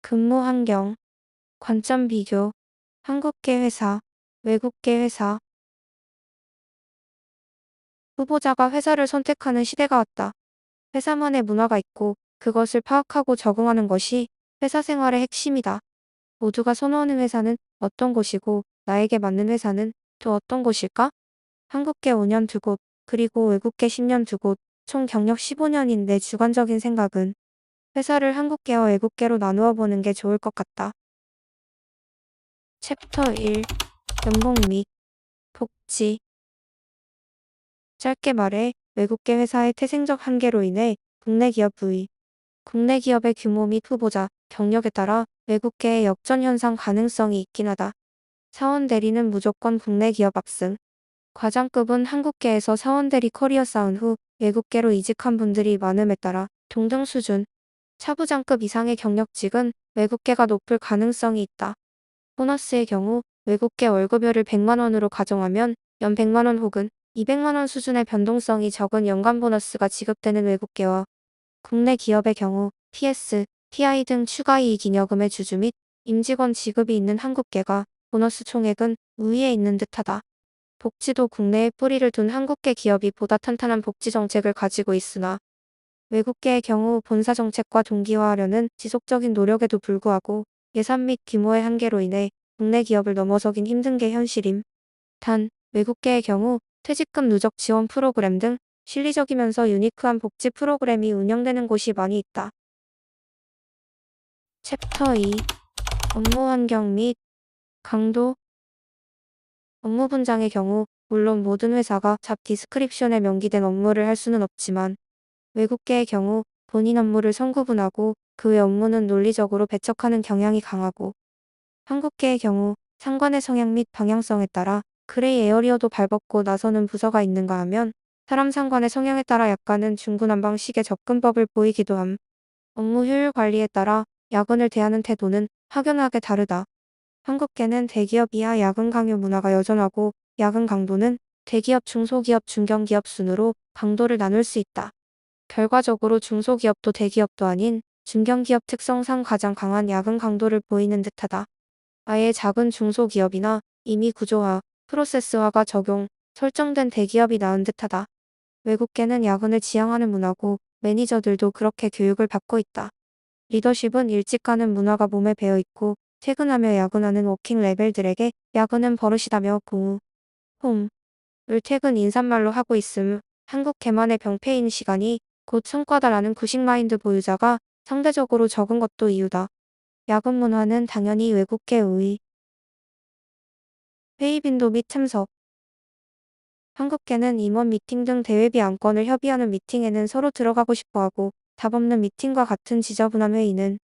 근무 환경, 관점 비교, 한국계 회사, 외국계 회사. 후보자가 회사를 선택하는 시대가 왔다. 회사만의 문화가 있고 그것을 파악하고 적응하는 것이 회사 생활의 핵심이다. 모두가 선호하는 회사는 어떤 곳이고 나에게 맞는 회사는 또 어떤 곳일까? 한국계 5년 2곳, 그리고 외국계 10년 2곳, 총 경력 15년인 내 주관적인 생각은 회사를 한국계와 외국계로 나누어 보는 게 좋을 것 같다. 챕터 1. 연봉 및 복지. 짧게 말해 외국계 회사의 태생적 한계로 인해 국내 기업 부의, 국내 기업의 규모 및 후보자, 경력에 따라 외국계의 역전 현상 가능성이 있긴 하다. 사원 대리는 무조건 국내 기업 압승. 과장급은 한국계에서 사원 대리 커리어 쌓은 후 외국계로 이직한 분들이 많음에 따라 동등 수준. 차부장급 이상의 경력직은 외국계가 높을 가능성이 있다. 보너스의 경우 외국계 월급여를 100만 원으로 가정하면 연 100만 원 혹은 200만 원 수준의 변동성이 적은 연간 보너스가 지급되는 외국계와 국내 기업의 경우 PS, PI 등 추가 이익 잉여금의 주주 및 임직원 지급이 있는 한국계가 보너스 총액은 우위에 있는 듯하다. 복지도 국내에 뿌리를 둔 한국계 기업이 보다 탄탄한 복지 정책을 가지고 있으나 외국계의 경우 본사 정책과 동기화하려는 지속적인 노력에도 불구하고 예산 및 규모의 한계로 인해 국내 기업을 넘어서긴 힘든 게 현실임. 단, 외국계의 경우 퇴직금 누적 지원 프로그램 등 실리적이면서 유니크한 복지 프로그램이 운영되는 곳이 많이 있다. 챕터 2. 업무 환경 및 강도. 업무 분장의 경우 물론 모든 회사가 잡 디스크립션에 명기된 업무를 할 수는 없지만 외국계의 경우 본인 업무를 성구분하고 그 외 업무는 논리적으로 배척하는 경향이 강하고 한국계의 경우 상관의 성향 및 방향성에 따라 그레이 에어리어도 발벗고 나서는 부서가 있는가 하면 사람 상관의 성향에 따라 약간은 중구난방식의 접근법을 보이기도 함. 업무 효율 관리에 따라 야근을 대하는 태도는 확연하게 다르다. 한국계는 대기업 이하 야근 강요 문화가 여전하고 야근 강도는 대기업, 중소기업, 중견기업 순으로 강도를 나눌 수 있다. 결과적으로 중소기업도 대기업도 아닌 중견기업 특성상 가장 강한 야근 강도를 보이는 듯하다. 아예 작은 중소기업이나 이미 구조화, 프로세스화가 적용, 설정된 대기업이 나은 듯하다. 외국계는 야근을 지향하는 문화고 매니저들도 그렇게 교육을 받고 있다. 리더십은 일찍 가는 문화가 몸에 배어 있고 퇴근하며 야근하는 워킹 레벨들에게 야근은 버릇이다며 고우, 홈, 을 퇴근 인사말로 하고 있음. 한국계만의 병폐인 시간이 곧 성과다라는 구식 마인드 보유자가 상대적으로 적은 것도 이유다. 야근 문화는 당연히 외국계 우위. 회의 빈도 및 참석. 한국계는 임원 미팅 등 대회비 안건을 협의하는 미팅에는 서로 들어가고 싶어하고 답 없는 미팅과 같은 지저분한 회의는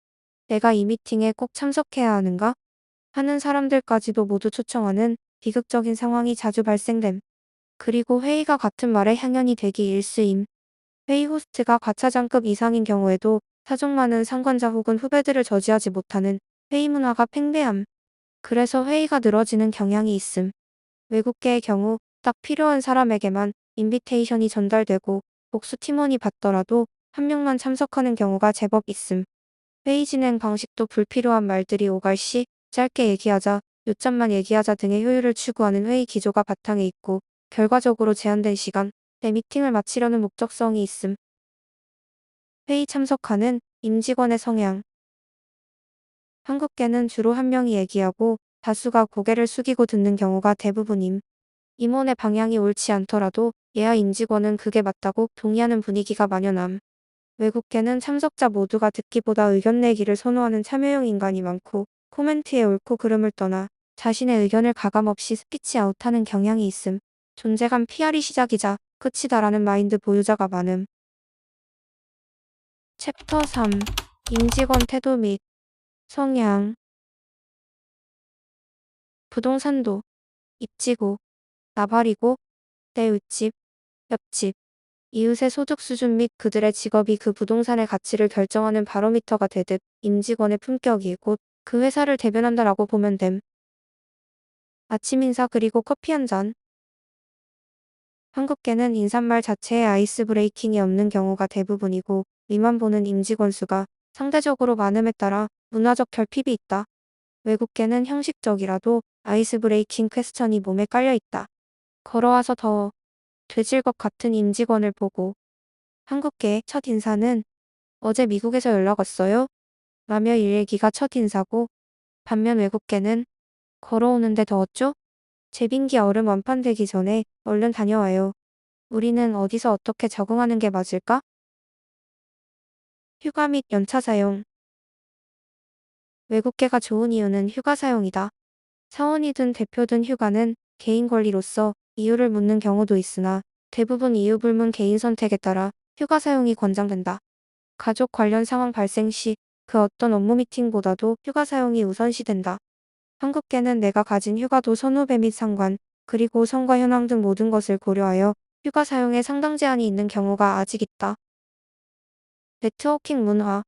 내가 이 미팅에 꼭 참석해야 하는가? 하는 사람들까지도 모두 초청하는 비극적인 상황이 자주 발생됨. 그리고 회의가 같은 말에 향연이 되기 일쑤임. 회의 호스트가 과차장급 이상인 경우에도 사정 많은 상관자 혹은 후배들을 저지하지 못하는 회의 문화가 팽배함. 그래서 회의가 늘어지는 경향이 있음. 외국계의 경우 딱 필요한 사람에게만 인비테이션이 전달되고 복수 팀원이 받더라도 한 명만 참석하는 경우가 제법 있음. 회의 진행 방식도 불필요한 말들이 오갈 시 짧게 얘기하자, 요점만 얘기하자 등의 효율을 추구하는 회의 기조가 바탕에 있고 결과적으로 제한된 시간 내 미팅을 마치려는 목적성이 있음. 회의 참석하는 임직원의 성향. 한국계는 주로 한 명이 얘기하고 다수가 고개를 숙이고 듣는 경우가 대부분임. 임원의 방향이 옳지 않더라도 예하 임직원은 그게 맞다고 동의하는 분위기가 만연함. 외국계는 참석자 모두가 듣기보다 의견 내기를 선호하는 참여형 인간이 많고 코멘트의 옳고 그름을 떠나 자신의 의견을 가감없이 스피치 아웃하는 경향이 있음. 존재감 PR이 시작이자 끝이다라는 마인드 보유자가 많음. 챕터 3. 임직원 태도 및 성향. 부동산도 입지고, 나발이고, 내 윗집, 옆집, 이웃의 소득 수준 및 그들의 직업이 그 부동산의 가치를 결정하는 바로미터가 되듯 임직원의 품격이 곧 그 회사를 대변한다라고 보면 됨. 아침 인사 그리고 커피 한 잔. 한국계는 인사말 자체에 아이스 브레이킹이 없는 경우가 대부분이고 위만 보는 임직원 수가 상대적으로 많음에 따라 문화적 결핍이 있다. 외국계는 형식적이라도 아이스 브레이킹 퀘스천이 몸에 깔려 있다. 걸어와서 더 되질 것 같은 임직원을 보고 한국계의 첫 인사는 어제 미국에서 연락 왔어요? 라며 일 얘기가 첫 인사고, 반면 외국계는 걸어오는데 더 어쩌? 제빙기 얼음 완판되기 전에 얼른 다녀와요. 우리는 어디서 어떻게 적응하는 게 맞을까? 휴가 및 연차 사용. 외국계가 좋은 이유는 휴가 사용이다. 사원이든 대표든 휴가는 개인 권리로서 이유를 묻는 경우도 있으나 대부분 이유 불문 개인 선택에 따라 휴가 사용이 권장된다. 가족 관련 상황 발생 시 그 어떤 업무 미팅보다도 휴가 사용이 우선시된다. 한국계는 내가 가진 휴가도 선후배 및 상관, 그리고 성과 현황 등 모든 것을 고려하여 휴가 사용에 상당 제한이 있는 경우가 아직 있다. 네트워킹 문화.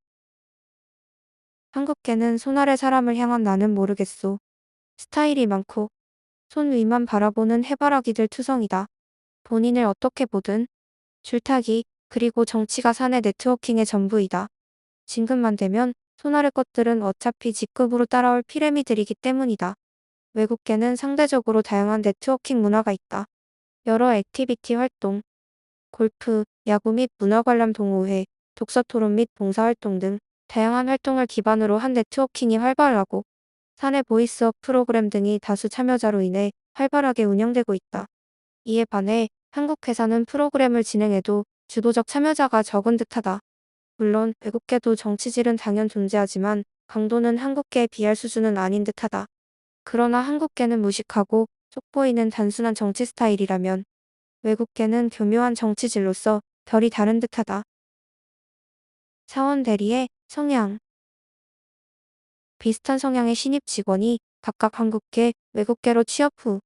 한국계는 손 아래 사람을 향한 나는 모르겠소. 스타일이 많고 손 위만 바라보는 해바라기들 투성이다. 본인을 어떻게 보든 줄타기, 그리고 정치가 사내 네트워킹의 전부이다. 진급만 되면 손 아래 것들은 어차피 직급으로 따라올 피라미들이기 때문이다. 외국계는 상대적으로 다양한 네트워킹 문화가 있다. 여러 액티비티 활동, 골프, 야구 및 문화 관람 동호회, 독서 토론 및 봉사활동 등 다양한 활동을 기반으로 한 네트워킹이 활발하고 사내 보이스업 프로그램 등이 다수 참여자로 인해 활발하게 운영되고 있다. 이에 반해 한국 회사는 프로그램을 진행해도 주도적 참여자가 적은 듯하다. 물론 외국계도 정치질은 당연 존재하지만 강도는 한국계에 비할 수준은 아닌 듯하다. 그러나 한국계는 무식하고 속보이는 단순한 정치 스타일이라면 외국계는 교묘한 정치질로서 결이 다른 듯하다. 사원 대리의 성향. 비슷한 성향의 신입 직원이 각각 한국계, 외국계로 취업 후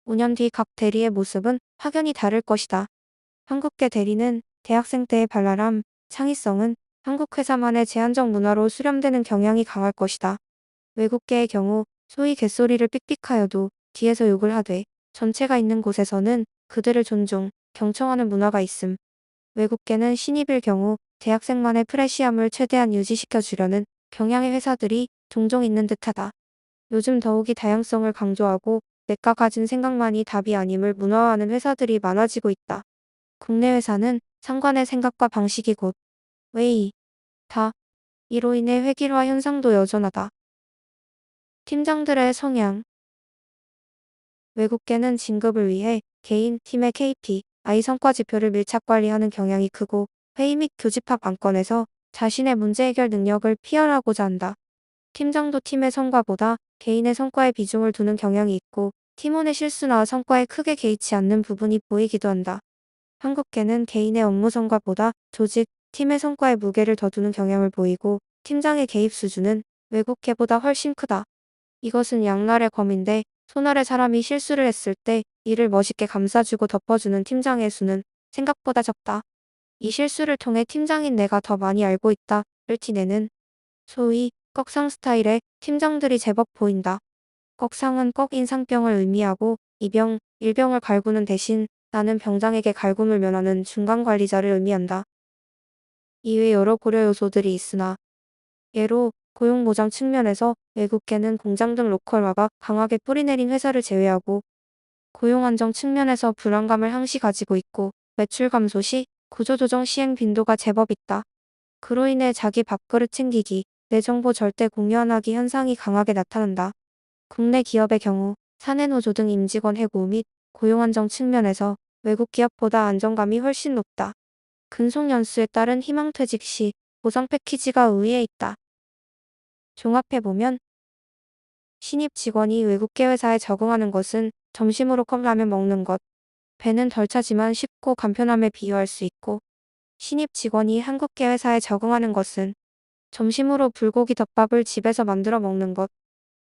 5년 뒤 각 대리의 모습은 확연히 다를 것이다. 한국계 대리는 대학생 때의 발랄함, 창의성은 한국 회사만의 제한적 문화로 수렴되는 경향이 강할 것이다. 외국계의 경우 소위 개소리를 삑삑하여도 뒤에서 욕을 하되 전체가 있는 곳에서는 그들을 존중, 경청하는 문화가 있음. 외국계는 신입일 경우 대학생만의 프레시함을 최대한 유지시켜 주려는 경향의 회사들이 종종 있는 듯하다. 요즘 더욱이 다양성을 강조하고 내가 가진 생각만이 답이 아님을 문화화하는 회사들이 많아지고 있다. 국내 회사는 상관의 생각과 방식이 곧 웨이, 다, 이로 인해 획일화 현상도 여전하다. 팀장들의 성향. 외국계는 진급을 위해 개인, 팀의 KPI 성과 지표를 밀착 관리하는 경향이 크고 회의 및 교집합 안건에서 자신의 문제 해결 능력을 피현하고자 한다. 팀장도 팀의 성과보다 개인의 성과에 비중을 두는 경향이 있고 팀원의 실수나 성과에 크게 개의치 않는 부분이 보이기도 한다. 한국계는 개인의 업무 성과보다 조직, 팀의 성과에 무게를 더 두는 경향을 보이고 팀장의 개입 수준은 외국계보다 훨씬 크다. 이것은 양날의 검인데 손 아래 사람이 실수를 했을 때 이를 멋있게 감싸주고 덮어주는 팀장의 수는 생각보다 적다. 이 실수를 통해 팀장인 내가 더 많이 알고 있다를 티내는 소위 꺽상 스타일의 팀장들이 제법 보인다. 꺽상은 꺽 인상병을 의미하고 이병, 일병을 갈구는 대신 나는 병장에게 갈굼을 면하는 중간 관리자를 의미한다. 이외 여러 고려 요소들이 있으나 예로 고용보장 측면에서 외국계는 공장 등 로컬화가 강하게 뿌리내린 회사를 제외하고 고용안정 측면에서 불안감을 항시 가지고 있고 매출 감소 시 구조조정 시행 빈도가 제법 있다. 그로 인해 자기 밥그릇 챙기기, 내 정보 절대 공유 안 하기 현상이 강하게 나타난다. 국내 기업의 경우 사내노조 등 임직원 해고 및 고용안정 측면에서 외국 기업보다 안정감이 훨씬 높다. 근속연수에 따른 희망퇴직 시 보상 패키지가 우위에 있다. 종합해보면 신입 직원이 외국계 회사에 적응하는 것은 점심으로 컵라면 먹는 것, 배는 덜 차지만 쉽고 간편함에 비유할 수 있고 신입 직원이 한국계 회사에 적응하는 것은 점심으로 불고기 덮밥을 집에서 만들어 먹는 것,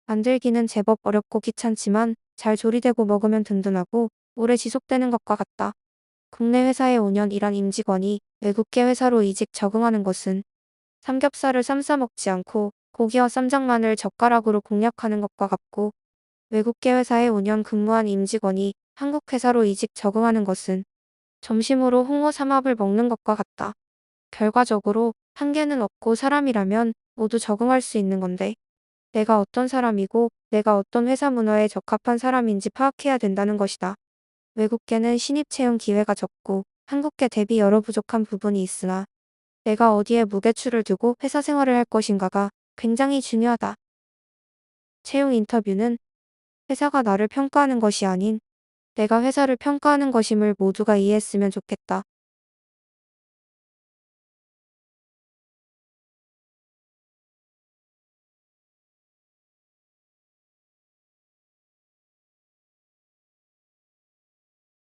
만들기는 제법 어렵고 귀찮지만 잘 조리되고 먹으면 든든하고 오래 지속되는 것과 같다. 국내 회사에 5년 일한 임직원이 외국계 회사로 이직 적응하는 것은 삼겹살을 쌈 싸 먹지 않고 고기와 쌈장만을 젓가락으로 공략하는 것과 같고 외국계 회사에 5년 근무한 임직원이 한국 회사로 이직 적응하는 것은 점심으로 홍어 삼합을 먹는 것과 같다. 결과적으로 한계는 없고 사람이라면 모두 적응할 수 있는 건데 내가 어떤 사람이고 내가 어떤 회사 문화에 적합한 사람인지 파악해야 된다는 것이다. 외국계는 신입 채용 기회가 적고 한국계 대비 여러 부족한 부분이 있으나 내가 어디에 무게추를 두고 회사 생활을 할 것인가가 굉장히 중요하다. 채용 인터뷰는 회사가 나를 평가하는 것이 아닌 내가 회사를 평가하는 것임을 모두가 이해했으면 좋겠다.